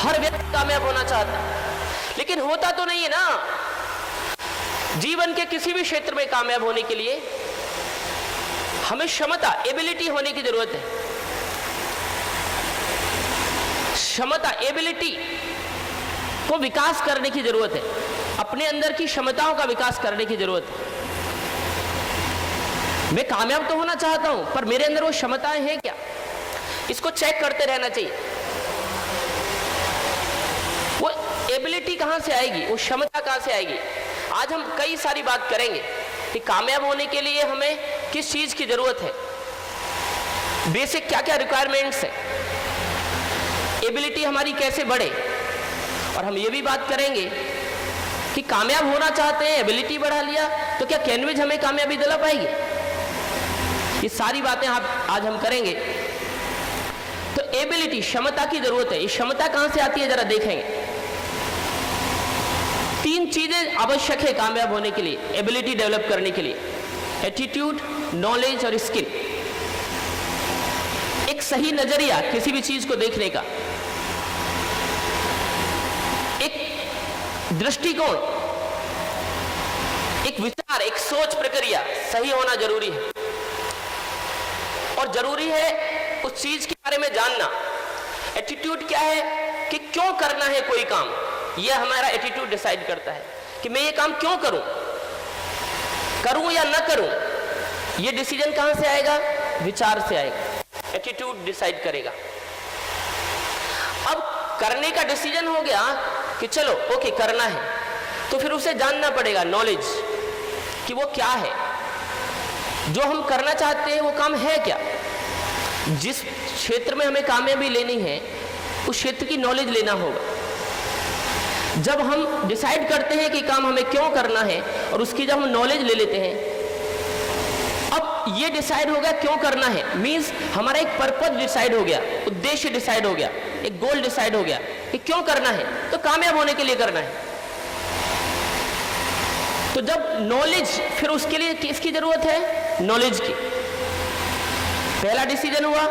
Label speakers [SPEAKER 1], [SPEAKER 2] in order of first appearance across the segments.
[SPEAKER 1] हर व्यक्ति कामयाब होना चाहता है, लेकिन होता तो नहीं है ना। जीवन के किसी भी क्षेत्र में कामयाब होने के लिए हमें क्षमता, एबिलिटी होने की जरूरत है। क्षमता, एबिलिटी को विकास करने की जरूरत है, अपने अंदर की क्षमताओं का विकास करने की जरूरत है। मैं कामयाब तो होना चाहता हूं, पर मेरे अंदर वो क्षमताएं हैं क्या, इसको चेक करते रहना चाहिए। वो एबिलिटी कहां से आएगी, वो क्षमता कहां से आएगी। आज हम कई सारी बात करेंगे कि कामयाब होने के लिए हमें किस चीज की जरूरत है, बेसिक क्या क्या रिक्वायरमेंट्स है, एबिलिटी हमारी कैसे बढ़े। और हम ये भी बात करेंगे कि कामयाब होना चाहते हैं, एबिलिटी बढ़ा लिया तो क्या कैनवेज हमें कामयाबी दिला पाएगी। ये सारी बातें आज हम करेंगे। तो एबिलिटी, क्षमता की जरूरत है। ये क्षमता कहां से आती है जरा देखेंगे। 3 चीजें आवश्यक है कामयाब होने के लिए, एबिलिटी डेवलप करने के लिए: एटीट्यूड, नॉलेज और स्किल। एक सही नजरिया किसी भी चीज को देखने का, एक दृष्टिकोण, एक विचार, एक सोच प्रक्रिया सही होना जरूरी है। और जरूरी है उस चीज के बारे में जानना। एटीट्यूड क्या है कि क्यों करना है कोई काम, यह हमारा एटीट्यूड डिसाइड करता है कि मैं ये काम क्यों करूं, करूं या ना करूं। ये डिसीजन कहां से आएगा, विचार से आएगा, एटीट्यूड डिसाइड करेगा। अब करने का डिसीजन हो गया कि चलो ओके करना है, तो फिर उसे जानना पड़ेगा, नॉलेज, कि वो क्या है, जो हम करना चाहते हैं वो काम है क्या। जिस क्षेत्र में हमें कामयाबी लेनी है उस क्षेत्र की नॉलेज लेना होगा। जब हम डिसाइड करते हैं कि काम हमें क्यों करना है और उसकी जब हम नॉलेज ले लेते हैं, अब ये डिसाइड हो गया क्यों करना है, मींस हमारा एक पर्पस डिसाइड हो गया, उद्देश्य डिसाइड हो गया, एक गोल डिसाइड हो गया कि क्यों करना है, तो कामयाब होने के लिए करना है। तो जब नॉलेज, फिर उसके लिए किसकी जरूरत है, नॉलेज की। पहला डिसीजन हुआ,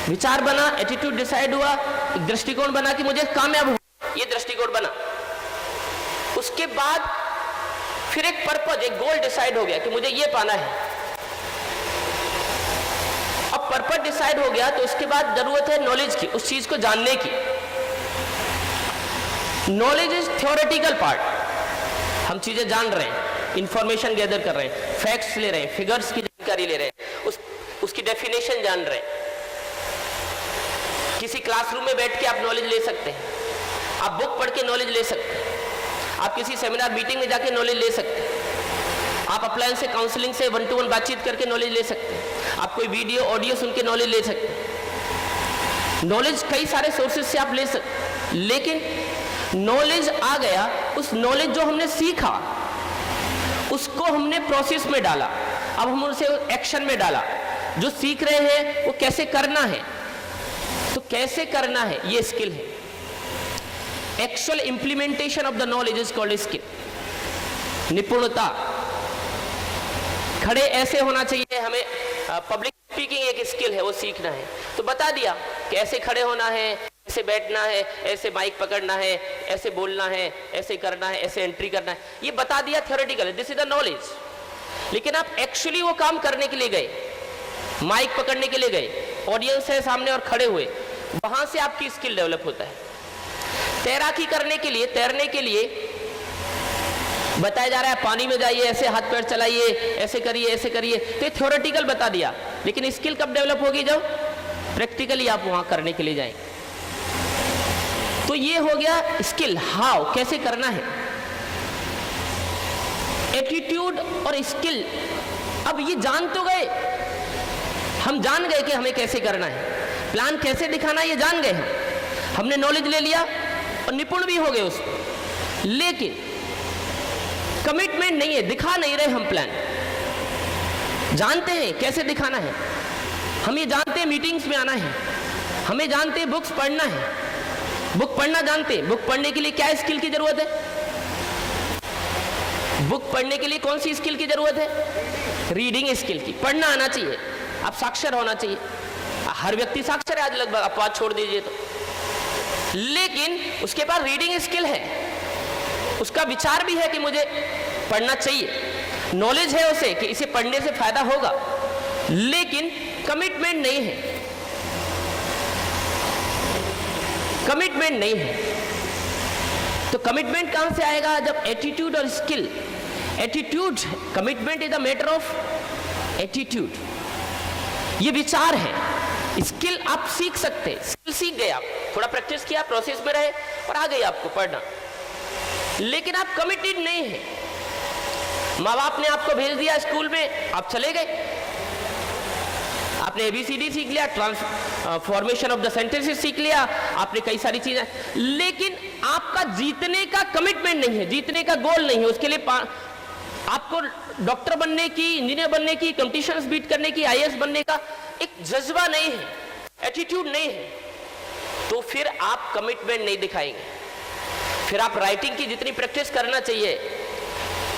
[SPEAKER 1] विचार बना, एटीट्यूड डिसाइड हुआ, एक दृष्टिकोण बना कि मुझे कामयाब हो, ये दृष्टिकोण बना। उसके बाद फिर एक पर्पस, एक गोल डिसाइड हो गया कि मुझे ये पाना है। अब पर्पस डिसाइड हो गया तो उसके बाद जरूरत है नॉलेज की, उस चीज को जानने की। नॉलेज इज थ्योरेटिकल पार्ट, हम चीजें जान रहे हैं, इंफॉर्मेशन गैदर कर रहे हैं, फैक्ट्स ले रहे हैं, फिगर्स की जानकारी ले रहे हैं, उसकी डेफिनेशन जान रहे हैं। किसी क्लासरूम में बैठ के आप नॉलेज ले सकते हैं, आप बुक पढ़ के नॉलेज ले सकते हैं, आप किसी सेमिनार मीटिंग में जाके नॉलेज ले सकते हैं, आप अपलाइन से, काउंसलिंग से 1-to-1 बातचीत करके नॉलेज ले सकते हैं, आप कोई वीडियो ऑडियो सुन के नॉलेज ले सकते हैं। नॉलेज कई सारे सोर्सेज से आप ले सकते हैं, लेकिन नॉलेज आ गया, उस नॉलेज जो हमने सीखा उसको हमने प्रोसेस में डाला, अब हम उसे एक्शन में डाला। जो सीख रहे हैं वो कैसे करना है, तो कैसे करना है ये स्किल है। Actual implementation of the knowledge is called skill, निपुणता। खड़े ऐसे होना चाहिए, हमें पब्लिक स्पीकिंग एक स्किल है, वो सीखना है। तो बता दिया कि ऐसे खड़े होना है, ऐसे बैठना है, ऐसे माइक पकड़ना है, ऐसे बोलना है, ऐसे करना है, ऐसे एंट्री करना है, ये बता दिया theoretical, this is the knowledge. लेकिन आप एक्चुअली वो काम करने के लिए गए, माइक पकड़ने के लिए गए, ऑडियंस है सामने और खड़े हुए, वहां से आपकी स्किल डेवलप होता है। तैराकी करने के लिए, तैरने के लिए बताया जा रहा है पानी में जाइए, ऐसे हाथ पैर चलाइए, ऐसे करिए, ऐसे करिए, तो ये थ्योरेटिकल बता दिया। लेकिन स्किल कब डेवलप होगी, जब प्रैक्टिकली आप वहां करने के लिए जाएं। तो ये हो गया स्किल, हाउ, कैसे करना है। एटीट्यूड और स्किल, अब ये जान तो गए, हम जान गए कि हमें कैसे करना है, प्लान कैसे दिखाना है ये जान गए, हमने नॉलेज ले लिया और निपुण भी हो गए उसको, लेकिन कमिटमेंट नहीं है, दिखा नहीं रहे हम प्लान। जानते हैं कैसे दिखाना है, हम ये जानते हैं मीटिंग्स में आना है, हमें जानते हैं बुक्स पढ़ना है, बुक पढ़ना जानते हैं। बुक पढ़ने के लिए क्या स्किल की जरूरत है, बुक पढ़ने के लिए कौन सी स्किल की जरूरत है, रीडिंग स्किल की। पढ़ना आना चाहिए, आप साक्षर होना चाहिए। हर व्यक्ति साक्षर है आज लगभग, अपवाद छोड़ दीजिए तो। लेकिन उसके पास रीडिंग स्किल है, उसका विचार भी है कि मुझे पढ़ना चाहिए, नॉलेज है उसे कि इसे पढ़ने से फायदा होगा, लेकिन कमिटमेंट नहीं है, कमिटमेंट नहीं है। तो कमिटमेंट कहां से आएगा? जब एटीट्यूड और skill, attitude, commitment is the matter of attitude, ये विचार है। स्किल आप सीख सकते हैं, स्किल सीख गए आप, थोड़ा प्रैक्टिस किया, प्रोसेस में रहे और आ गई आपको पढ़ना, लेकिन आप कमिटेड नहीं है। माँ बाप ने आपको भेज दिया स्कूल में, आप चले गए, आपने ABCD सीख लिया, ट्रांसफॉर्मेशन ऑफ द सेंटेंसेस सीख लिया, आपने कई सारी चीजें, लेकिन आपका जीतने का कमिटमेंट नहीं है, जीतने का गोल नहीं है। उसके लिए आपको डॉक्टर बनने की, इंजीनियर बनने की, कंपटीशंस बीट करने की, IAS बनने का एक जज्बा नहीं है, एटीट्यूड नहीं है, तो फिर आप कमिटमेंट नहीं दिखाएंगे। फिर आप राइटिंग की जितनी प्रैक्टिस करना चाहिए,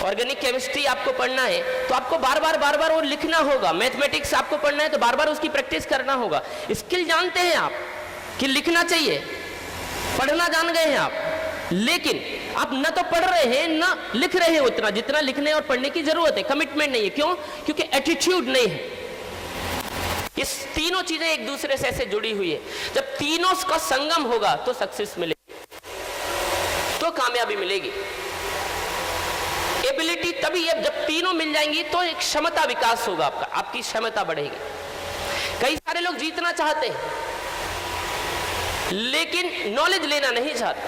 [SPEAKER 1] ऑर्गेनिक केमिस्ट्री आपको पढ़ना है तो आपको बार बार वो लिखना होगा, मैथमेटिक्स आपको पढ़ना है तो बार बार उसकी प्रैक्टिस करना होगा। स्किल जानते हैं आप कि लिखना चाहिए, पढ़ना जान गए हैं आप, लेकिन आप न तो पढ़ रहे हैं न लिख रहे हैं उतना जितना लिखने और पढ़ने की जरूरत है। कमिटमेंट नहीं है, क्यों? क्योंकि एटीट्यूड नहीं है। इस तीनों चीजें एक दूसरे से ऐसे जुड़ी हुई है, जब तीनों का संगम होगा तो सक्सेस मिलेगी, तो कामयाबी मिलेगी। एबिलिटी तभी है जब तीनों मिल जाएंगी तो एक क्षमता विकास होगा आपका, आपकी क्षमता बढ़ेगी। कई सारे लोग जीतना चाहते हैं लेकिन नॉलेज लेना नहीं चाहते,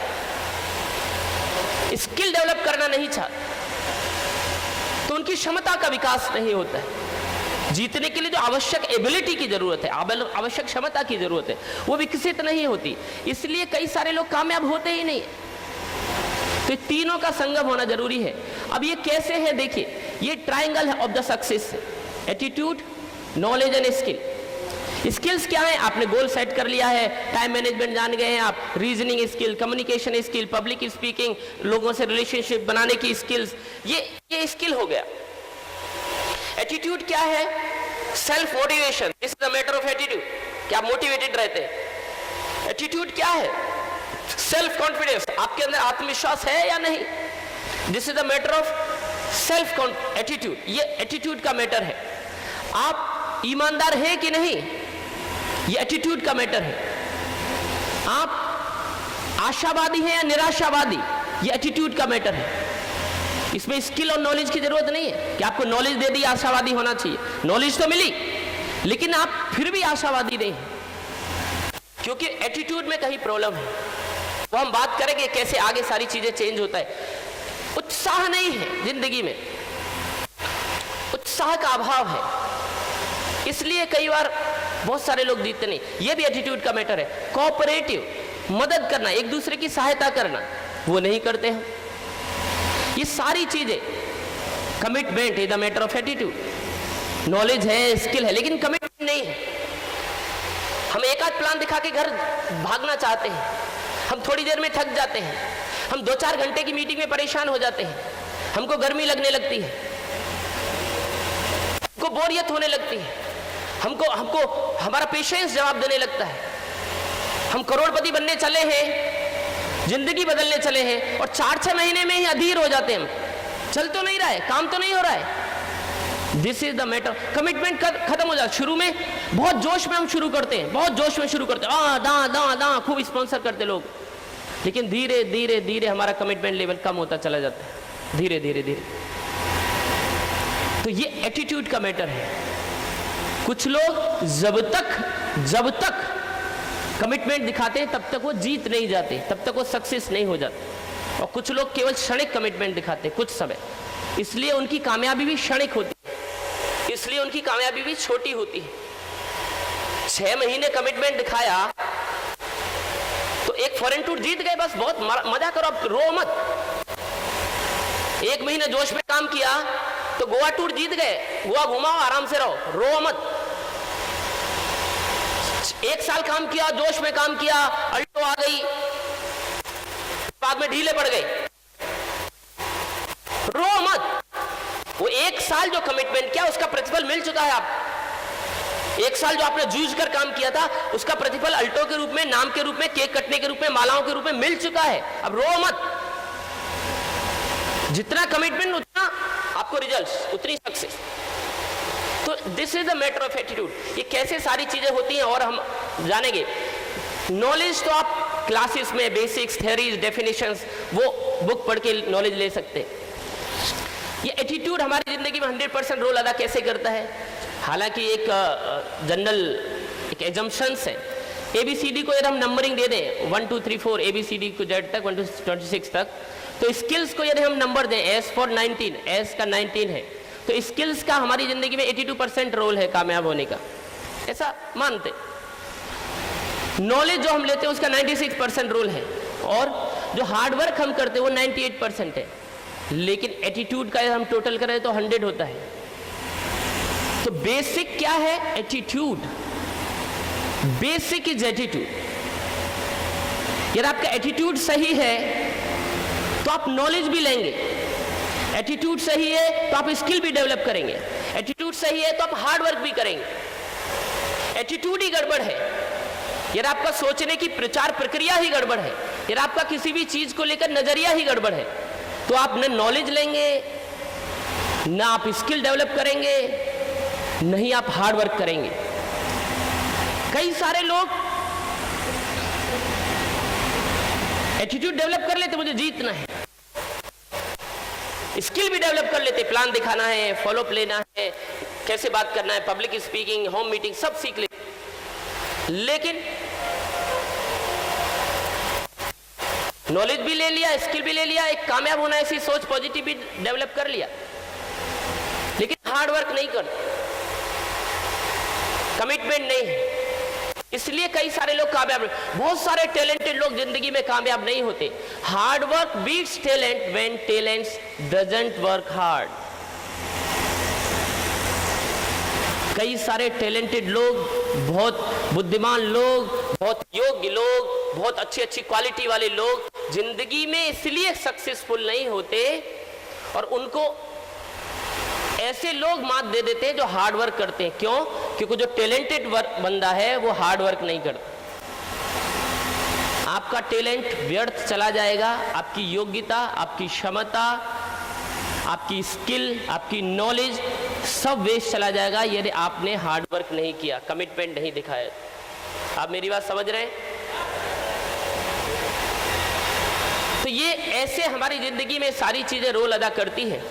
[SPEAKER 1] स्किल डेवलप करना नहीं चाहते, तो उनकी क्षमता का विकास नहीं होता है। जीतने के लिए जो आवश्यक एबिलिटी की जरूरत है, आवश्यक क्षमता की जरूरत है, वो विकसित नहीं होती, इसलिए कई सारे लोग कामयाब होते ही नहीं। तो तीनों का संगम होना जरूरी है। अब ये कैसे है देखिए, ये ट्रायंगल है of the success, attitude, knowledge and skill. Skills क्या है? आपने गोल सेट कर लिया है, टाइम मैनेजमेंट जान गए हैं आप, reasoning skill, communication skill, public speaking, लोगों से रिलेशनशिप बनाने की स्किल्स, ये स्किल हो गया। एटीट्यूड क्या है? Self motivation, this is the matter of attitude, क्या आप मोटिवेटेड रहते हैं। एटीट्यूड क्या है? सेल्फ कॉन्फिडेंस, आपके अंदर आत्मविश्वास है या नहीं, this is the matter of self attitude, ये एटीट्यूड का मैटर है। आप ईमानदार हैं कि नहीं, ये एटीट्यूड का मैटर है। आप आशावादी हैं या निराशावादी, ये एटीट्यूड का मैटर है। इसमें स्किल और नॉलेज की जरूरत नहीं है कि आपको नॉलेज दे दी आशावादी होना चाहिए, नॉलेज तो मिली लेकिन आप फिर भी आशावादी नहीं हैं, क्योंकि एटीट्यूड में कहीं प्रॉब्लम है। तो हम बात करेंगे कैसे आगे सारी चीजें चेंज होता है। उत्साह नहीं है जिंदगी में, उत्साह का अभाव है, इसलिए कई बार बहुत सारे लोग जीतते नहीं। ये भी एटीट्यूड का मैटर है। कोऑपरेटिव, मदद करना, एक दूसरे की सहायता करना, वो नहीं करते हैं। ये सारी चीजें, commitment is the matter of attitude, knowledge है, स्किल है, लेकिन कमिटमेंट नहीं है। हम एक आध प्लान दिखा के घर भागना चाहते हैं, हम थोड़ी देर में थक जाते हैं, हम 2-4 घंटे की मीटिंग में परेशान हो जाते हैं, हमको गर्मी लगने लगती है, हमको बोरियत होने लगती है, हमको हमारा पेशेंस जवाब देने लगता है। हम करोड़पति बनने चले हैं, जिंदगी बदलने चले हैं और 4-6 महीने में ही अधीर हो जाते हैं। हम चल तो नहीं रहा है, काम तो नहीं हो रहा है। This is the matter. Commitment खत्म हो जाता। शुरू में बहुत जोश में हम शुरू करते हैं, बहुत जोश में शुरू करते हैं, दा खूब स्पॉन्सर करते लोग, लेकिन धीरे धीरे धीरे हमारा कमिटमेंट लेवल कम होता चला जाता है, धीरे धीरे धीरे। तो ये एटीट्यूड का मैटर है। कुछ लोग जब तक कमिटमेंट दिखाते हैं तब तक वो जीत नहीं जाते, तब तक वो सक्सेस नहीं हो जाते। और कुछ लोग केवल क्षणिक कमिटमेंट दिखाते हैं कुछ समय, इसलिए उनकी कामयाबी भी क्षणिक होती है, इसलिए उनकी कामयाबी भी छोटी होती है। 6 महीने कमिटमेंट दिखाया तो एक फॉरेन टूर जीत गए, बस बहुत मजा करो, अब रो मत। 1 महीने जोश में काम किया तो गोवा टूर जीत गए, गोवा घुमाओ, आराम से रहो, रो मत। 1 साल काम किया, जोश में काम किया, अल्टो आ गई, बाद में ढीले पड़ गए, रो मत। वो 1 साल जो कमिटमेंट किया उसका प्रतिफल मिल चुका है। आप 1 साल जो आपने जूझ कर काम किया था उसका प्रतिफल अल्टो के रूप में, नाम के रूप में, केक कटने के रूप में, मालाओं के रूप में मिल चुका है। अब रो मत, जितना कमिटमेंट उतना आपको रिजल्ट्स, उतनी सक्सेस। तो this is the matter of attitude. ये कैसे सारी चीजें होती हैं और हम जानेंगे। नॉलेज तो आप क्लासेस में बेसिक्स, थ्योरीज, डेफिनेशंस वो बुक पढ़ के नॉलेज ले सकते हैं। ये एटीट्यूड हमारी जिंदगी में 100% रोल अदा कैसे करता है। हालांकि एक जनरल एक एजम्पशंस है। ABCD को यदि हम नंबरिंग दे दें 1 2 3 4 ABCD को Z तक 1 to 26 तक, तो स्किल्स को यदि हम नंबर दें S for 19, S का 19 है, तो स्किल्स का हमारी जिंदगी में 82% रोल है कामयाब होने का, ऐसा मानते। नॉलेज जो हम लेते हैं उसका 96% रोल है, और जो हार्डवर्क हम करते हैं वो 98% है। लेकिन एटीट्यूड का हम टोटल करें तो 100 होता है। तो बेसिक क्या है? एटीट्यूड। Basic is attitude. यदि आपका एटीट्यूड सही है तो आप नॉलेज भी लेंगे, एटीट्यूड सही है तो आप स्किल भी डेवलप करेंगे, एटीट्यूड सही है तो आप हार्ड वर्क भी करेंगे। एटीट्यूड ही गड़बड़ है, यदि आपका सोचने की प्रचार प्रक्रिया ही गड़बड़ है, यदि आपका किसी भी चीज को लेकर नजरिया ही गड़बड़ है, तो आप न नॉलेज लेंगे, ना आप स्किल डेवलप करेंगे, नहीं आप हार्ड वर्क करेंगे। कई सारे लोग एटीट्यूड डेवलप कर लेते, मुझे जीतना है, स्किल भी डेवलप कर लेते, प्लान दिखाना है, फॉलोअप लेना है, कैसे बात करना है, पब्लिक स्पीकिंग, होम मीटिंग सब सीख लेते, लेकिन नॉलेज भी ले लिया, स्किल भी ले लिया, एक कामयाब होना ऐसी सोच पॉजिटिव भी डेवलप कर लिया, लेकिन हार्ड वर्क नहीं करते, कमिटमेंट नहीं है। इसलिए कई सारे लोग कामयाब नहीं, बहुत सारे टैलेंटेड लोग जिंदगी में कामयाब नहीं होते। Hard work beats talent when talents doesn't work hard. कई सारे टैलेंटेड लोग, बहुत बुद्धिमान लोग, बहुत योग्य लोग, बहुत अच्छी अच्छी क्वालिटी वाले लोग जिंदगी में इसलिए सक्सेसफुल नहीं होते, और उनको ऐसे लोग मात दे देते हैं जो हार्ड वर्क करते हैं। क्यों? क्योंकि जो टैलेंटेड बंदा है वो हार्ड वर्क नहीं करता। आपका टैलेंट व्यर्थ चला जाएगा, आपकी योग्यता, आपकी क्षमता, आपकी स्किल, आपकी नॉलेज सब वेस्ट चला जाएगा यदि आपने हार्ड वर्क नहीं किया, कमिटमेंट नहीं दिखाया। आप मेरी बात समझ रहे हैं? तो ये ऐसे हमारी जिंदगी में सारी चीजें रोल अदा करती हैं।